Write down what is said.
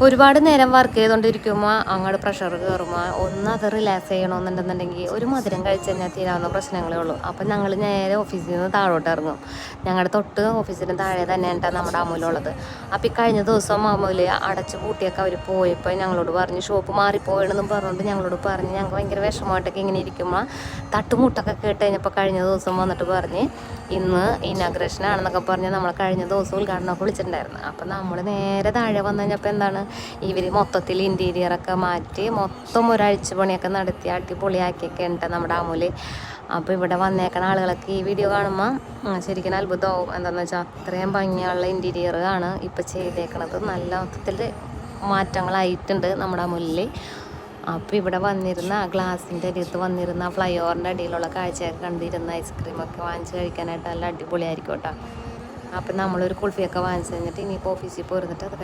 ഒരുപാട് നേരം വർക്ക് ചെയ്തുകൊണ്ടിരിക്കുമ്പോൾ അങ്ങോട്ട് പ്രഷർ കയറുമ്പോൾ ഒന്ന് അത് റിലാക്സ് ചെയ്യണമെന്നുണ്ടെന്നുണ്ടെങ്കിൽ ഒരു മധുരം കഴിച്ച് കഴിഞ്ഞാൽ തീരാവുന്ന പ്രശ്നങ്ങളേ ഉള്ളൂ. അപ്പം ഞങ്ങൾ നേരെ ഓഫീസിൽ നിന്ന് താഴോട്ട് ഇറങ്ങും. ഞങ്ങളുടെ തൊട്ട് ഓഫീസിന് താഴെ തന്നെയാണ് നമ്മുടെ അമൂലുള്ളത്. അപ്പം ഈ കഴിഞ്ഞ ദിവസം അമൂല് അടച്ച് പൂട്ടിയൊക്കെ അവർ പോയപ്പോൾ ഞങ്ങളോട് പറഞ്ഞ് ഷോപ്പ് മാറിപ്പോയണമെന്നും പറഞ്ഞുകൊണ്ട് ഞങ്ങളോട് പറഞ്ഞ് ഞങ്ങൾക്ക് ഭയങ്കര വിഷമമായിട്ടൊക്കെ ഇങ്ങനെ ഇരിക്കുമ്പോൾ തട്ടുമുട്ടൊക്കെ കേട്ട് കഴിഞ്ഞപ്പോൾ കഴിഞ്ഞ ദിവസം വന്നിട്ട് പറഞ്ഞ് ഇന്ന് ഇനാഗ്രേഷൻ ആണെന്നൊക്കെ പറഞ്ഞ് നമ്മൾ കഴിഞ്ഞ ദിവസം ഉദ്ഘാടനമൊക്കെ വിളിച്ചിട്ടുണ്ടായിരുന്നു. അപ്പം നമ്മൾ നേരെ താഴെ വന്നു കഴിഞ്ഞപ്പോൾ എന്താണ് ഇവർ മൊത്തത്തിൽ ഇൻറ്റീരിയറൊക്കെ മാറ്റി മൊത്തം ഒരാഴ്ച പണിയൊക്കെ നടത്തി അടിപൊളിയാക്കിയൊക്കെ ഉണ്ട് നമ്മുടെ അമൂല്. അപ്പോൾ ഇവിടെ വന്നേക്കണ ആളുകളൊക്കെ ഈ വീഡിയോ കാണുമ്പോൾ ശരിക്കും അത്ഭുതമാവും. എന്താണെന്ന് വെച്ചാൽ അത്രയും ഭംഗിയുള്ള ഇൻറ്റീരിയർ ആണ് ഇപ്പോൾ ചെയ്തേക്കണത്. നല്ല മൊത്തത്തിൽ മാറ്റങ്ങളായിട്ടുണ്ട് നമ്മുടെ അമൂലിൽ. അപ്പോൾ ഇവിടെ വന്നിരുന്ന ഗ്ലാസിൻ്റെ അരിയത്ത് വന്നിരുന്ന ഫ്ലൈ ഓവറിൻ്റെ അടിയിലുള്ള കാഴ്ചയൊക്കെ കണ്ടിരുന്ന ഐസ്ക്രീമൊക്കെ വാങ്ങിച്ച് കഴിക്കാനായിട്ട് നല്ല അടിപൊളിയായിരിക്കും കേട്ടോ. അപ്പം നമ്മളൊരു കുൾഫിയൊക്കെ വാങ്ങിച്ച് കഴിഞ്ഞിട്ട് ഇനിയിപ്പോൾ ഓഫീസിൽ പോയിരുന്നിട്ട് അത് കഴിക്കും.